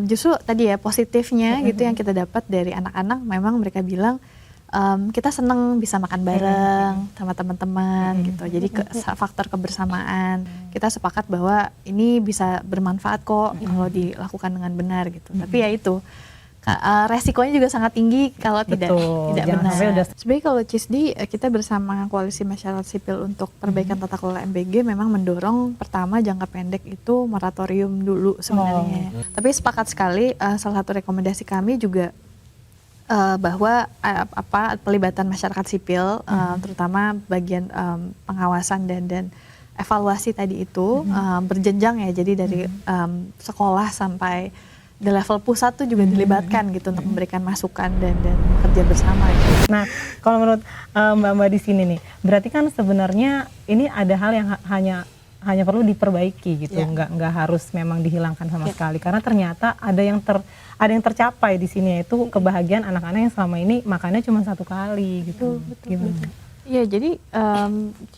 Justru tadi ya positifnya gitu yang kita dapat dari anak-anak, memang mereka bilang kita seneng bisa makan bareng sama teman-teman gitu. Jadi faktor kebersamaan, kita sepakat bahwa ini bisa bermanfaat kok kalau dilakukan dengan benar gitu. Tapi ya itu resikonya juga sangat tinggi kalau tidak benar. Sebenarnya kalau CISDI kita bersama Koalisi Masyarakat Sipil untuk Perbaikan Tata Kelola MBG memang mendorong pertama jangka pendek itu moratorium dulu sebenarnya. Tapi sepakat sekali salah satu rekomendasi kami juga bahwa pelibatan masyarakat sipil terutama bagian pengawasan dan evaluasi tadi itu berjenjang ya, jadi dari sekolah sampai di level pusat tuh juga dilibatkan gitu untuk memberikan masukan dan kerja bersama gitu. Nah, kalau menurut Mbak-mbak di sini nih, berarti kan sebenarnya ini ada hal yang hanya perlu diperbaiki gitu, nggak harus memang dihilangkan sama sekali, karena ternyata ada yang tercapai di sini, yaitu kebahagiaan anak-anak yang selama ini makannya cuma satu kali gitu. Gimana? Iya, jadi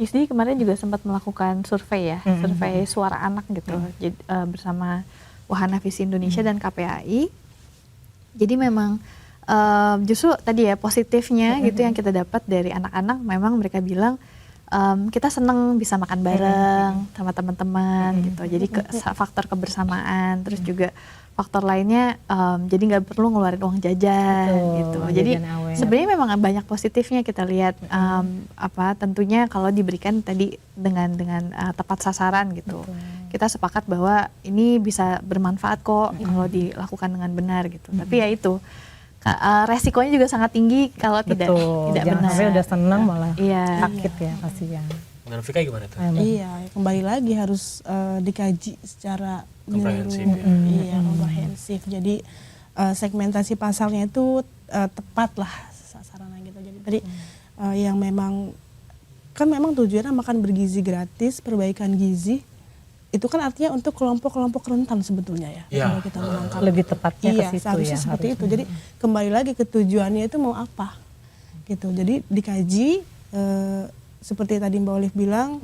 CISDI kemarin juga sempat melakukan survei ya, survei suara anak gitu, jadi, bersama Wahana Visi Indonesia dan KPAI. Jadi memang justru tadi ya positifnya gitu yang kita dapat dari anak-anak, memang mereka bilang kita seneng bisa makan bareng sama teman-teman gitu. Jadi faktor kebersamaan, terus juga faktor lainnya jadi nggak perlu ngeluarin uang jajan gitu. Jadi sebenarnya memang banyak positifnya kita lihat, tentunya kalau diberikan tadi dengan tepat sasaran gitu. Kita sepakat bahwa ini bisa bermanfaat kok kalau dilakukan dengan benar gitu. Tapi ya itu resikonya juga sangat tinggi kalau tidak benar. Sampai udah senang malah sakit ya, kasihan. Dengan Vika gimana tuh? Iya, kembali lagi harus dikaji secara komprehensif. Iya, komprehensif. Jadi segmentasi pasalnya itu tepat lah sasarannya gitu. Jadi tadi yang memang kan memang tujuannya makan bergizi gratis, perbaikan gizi. Itu kan artinya untuk kelompok-kelompok rentan sebetulnya ya. Kalau kita menangkap lebih tepatnya ke situ seharusnya seperti itu. Jadi kembali lagi ke tujuannya itu mau apa gitu. Jadi dikaji seperti tadi Mbak Olive bilang,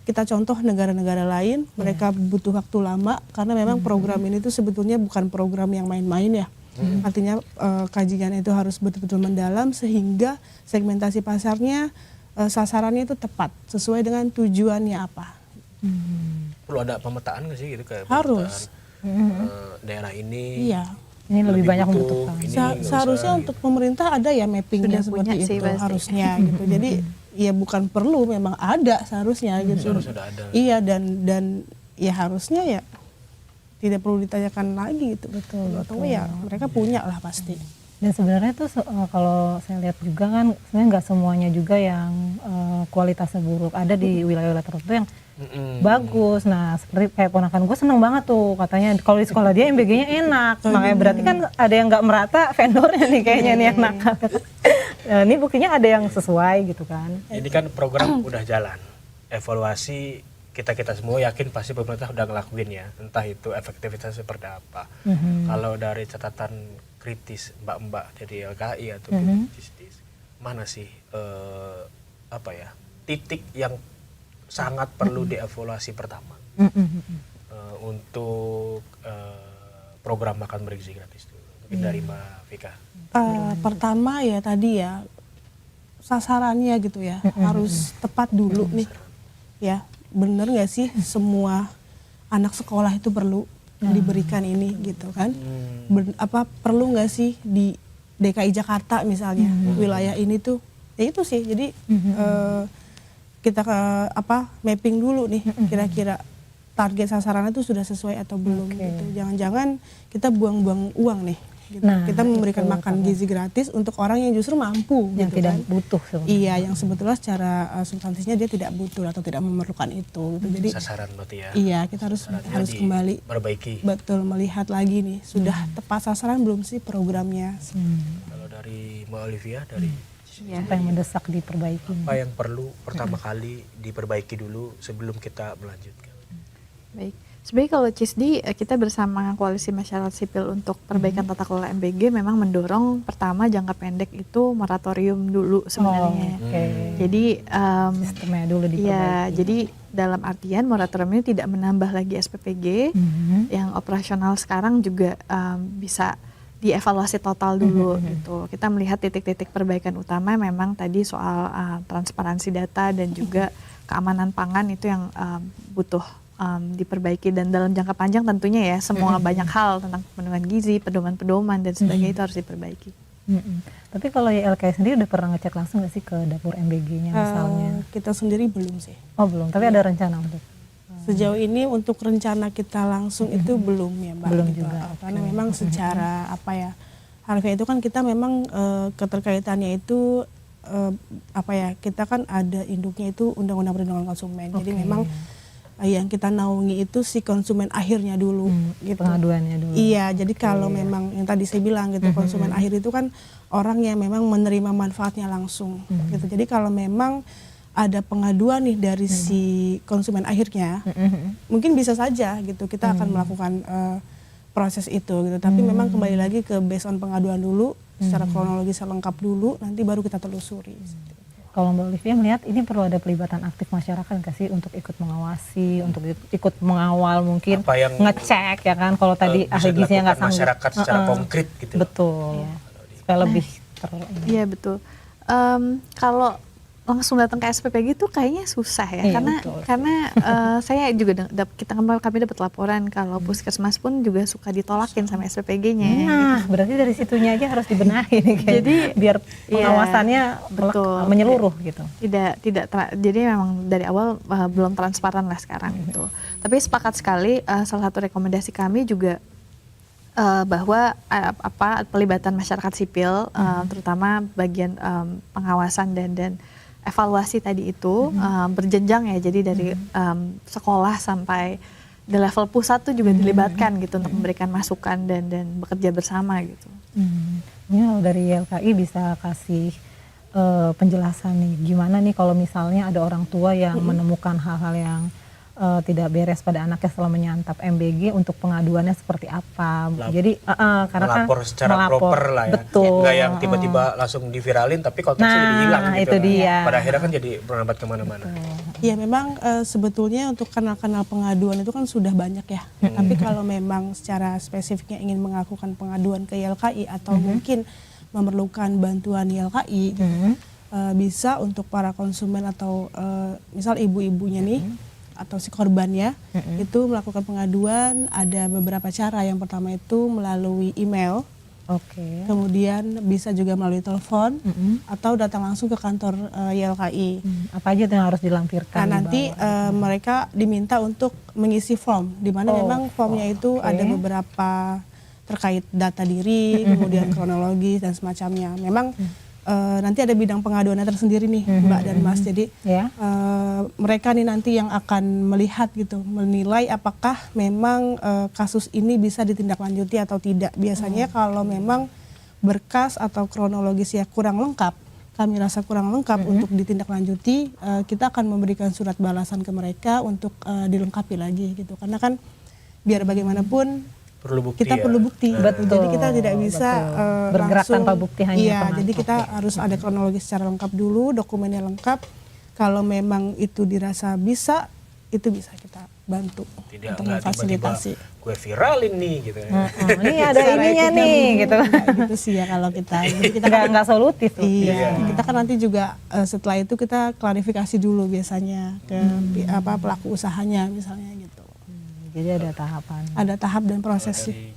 kita contoh negara-negara lain, mereka butuh waktu lama karena memang program ini tuh sebetulnya bukan program yang main-main ya. Artinya kajian itu harus betul-betul mendalam sehingga segmentasi pasarnya, sasarannya itu tepat sesuai dengan tujuannya apa. Perlu ada pemetaan nggak sih gitu, kayak harus daerah ini ini lebih banyak membutuhkan. Seharusnya untuk pemerintah ada ya mappingnya seperti itu harusnya gitu. Jadi ya bukan perlu, memang ada seharusnya gitu. Seharusnya ada. Iya, dan ya harusnya ya tidak perlu ditanyakan lagi gitu. Betul. Atau ya mereka punya lah pasti. Dan sebenarnya tuh kalau saya lihat juga kan sebenarnya nggak semuanya juga yang kualitasnya buruk. Ada di wilayah-wilayah tertentu yang bagus. Nah, seperti kayak ponakan gue seneng banget tuh katanya kalau di sekolah dia MBG-nya enak. Makanya berarti kan ada yang nggak merata vendornya nih kayaknya nih yang nakal. Ini buktinya ada yang sesuai gitu kan. Ini kan program udah jalan. Evaluasi kita semua yakin pasti pemerintah udah ngelakuin ya. Entah itu efektivitas seperti apa. Kalau dari catatan kritis mbak-mbak dari LKI atau CISDI, mana sih titik yang sangat perlu dievaluasi pertama untuk program makan bergizi gratis itu? Mungkin dari Mbak Vika. Pertama ya tadi ya sasarannya gitu ya, harus tepat dulu nih ya. Bener nggak sih semua anak sekolah itu perlu diberikan ini gitu kan? Perlu nggak sih di DKI Jakarta misalnya wilayah ini tuh? Ya itu sih. Jadi kita mapping dulu nih kira-kira target sasarannya itu sudah sesuai atau belum gitu. Jangan-jangan kita buang-buang uang nih. Gitu. Nah, kita memberikan makan gizi gratis untuk orang yang justru mampu yang gitu tidak kan. Butuh sebenarnya. Iya, yang sebetulnya secara substansinya dia tidak butuh atau tidak memerlukan itu gitu. Jadi sasaran berarti ya. Iya, kita harus kembali perbaiki. Betul, melihat lagi nih sudah tepat sasaran belum sih programnya. Kalau dari Mbak Olivia dari apa yang mendesak diperbaiki? Apa yang perlu pertama kali diperbaiki dulu sebelum kita melanjutkan? Baik. Sebenarnya kalau CISDI kita bersama Koalisi Masyarakat Sipil untuk Perbaikan Tata Kelola MBG memang mendorong pertama jangka pendek itu moratorium dulu sebenarnya. Jadi sistemnya dulu diperbaiki. Ya, jadi dalam artian moratorium ini tidak menambah lagi SPPG, yang operasional sekarang juga bisa dievaluasi total dulu gitu. Kita melihat titik-titik perbaikan utama memang tadi soal transparansi data dan juga keamanan pangan itu yang butuh diperbaiki, dan dalam jangka panjang tentunya ya semua banyak hal tentang pemenuhan gizi, pedoman-pedoman dan sebagainya itu harus diperbaiki. Tapi kalau YLKI sendiri udah pernah ngecek langsung nggak sih ke dapur MBG-nya misalnya? Kita sendiri belum sih. Oh belum, tapi ada rencana untuk? Sejauh ini untuk rencana kita langsung itu belum ya Mbak. Belum gitu. juga. Karena memang secara apa ya, harfiah itu kan kita memang keterkaitannya itu kita kan ada induknya itu Undang-Undang Perlindungan Konsumen. Jadi memang yang kita naungi itu si konsumen akhirnya dulu gitu. Pengaduannya dulu. Iya, jadi kalau memang yang tadi saya bilang gitu, konsumen akhir itu kan orang yang memang menerima manfaatnya langsung gitu. Jadi kalau memang ada pengaduan nih dari si konsumen akhirnya, mungkin bisa saja gitu kita akan melakukan proses itu gitu. Tapi memang kembali lagi ke based on pengaduan dulu, secara kronologis lengkap dulu, nanti baru kita telusuri. Kalau Mbak Olivia melihat ini perlu ada pelibatan aktif masyarakat nggak sih untuk ikut mengawasi, untuk ikut mengawal mungkin, Apa yang ngecek ya kan, kalau tadi ahli gizinya nggak sanggup. Masyarakat secara konkret gitu. Betul, supaya lebih Iya betul. Kalau langsung datang ke SPPG itu kayaknya susah ya, Iya, karena saya juga kami dapat laporan kalau puskesmas pun juga suka ditolakin sama SPPG-nya. Nah, berarti dari situnya aja harus dibenahi nih, jadi biar pengawasannya menyeluruh gitu. Jadi memang dari awal belum transparan lah sekarang gitu. Tapi sepakat sekali, salah satu rekomendasi kami juga bahwa pelibatan masyarakat sipil, terutama bagian pengawasan dan evaluasi tadi itu berjenjang ya, jadi dari sekolah sampai di level pusat tuh juga dilibatkan gitu untuk memberikan masukan dan bekerja bersama gitu. Ini kalau dari YLKI bisa kasih penjelasan nih, gimana nih kalau misalnya ada orang tua yang menemukan hal-hal yang tidak beres pada anaknya setelah menyantap MBG, untuk pengaduannya seperti apa? Jadi karena melapor secara proper lah ya. Betul. Nggak yang tiba-tiba langsung diviralin tapi konteksnya jadi hilang gitu. Itu dia. Pada akhirnya kan jadi merambat kemana-mana. Ya memang sebetulnya untuk kanal-kanal pengaduan itu kan sudah banyak ya. Tapi kalau memang secara spesifiknya ingin melakukan pengaduan ke YLKI atau mungkin memerlukan bantuan YLKI, bisa untuk para konsumen atau misal ibu-ibunya nih, atau si korbannya itu melakukan pengaduan. Ada beberapa cara. Yang pertama itu melalui email, kemudian bisa juga melalui telepon, atau datang langsung ke kantor YLKI. Apa aja yang harus dilampirkan? Nah, nanti mereka diminta untuk mengisi form, di mana memang formnya itu ada beberapa terkait data diri, kemudian kronologi dan semacamnya. Memang nanti ada bidang pengaduannya tersendiri nih, Mbak dan Mas. Jadi mereka nih nanti yang akan melihat gitu, menilai apakah memang kasus ini bisa ditindaklanjuti atau tidak. Biasanya kalau memang berkas atau kronologisnya kurang lengkap, kami rasa kurang lengkap untuk ditindaklanjuti, kita akan memberikan surat balasan ke mereka untuk dilengkapi lagi gitu. Karena kan biar bagaimanapun kita perlu bukti. Betul. Jadi kita tidak bisa bergerak langsung tanpa bukti hanya jadi kita harus ada kronologi secara lengkap dulu, dokumennya lengkap. Kalau memang itu dirasa bisa, itu bisa kita bantu untuk memfasilitasi. Gue viralin nih gitu ya. Ini ada ininya nih gitu. Gitu sih ya kalau kita. Jadi kita nggak solutif. Iya, kita kan nanti juga setelah itu kita klarifikasi dulu biasanya ke pelaku usahanya misalnya gitu. Jadi ada tahapan. Ada tahap dan proses sih. Dari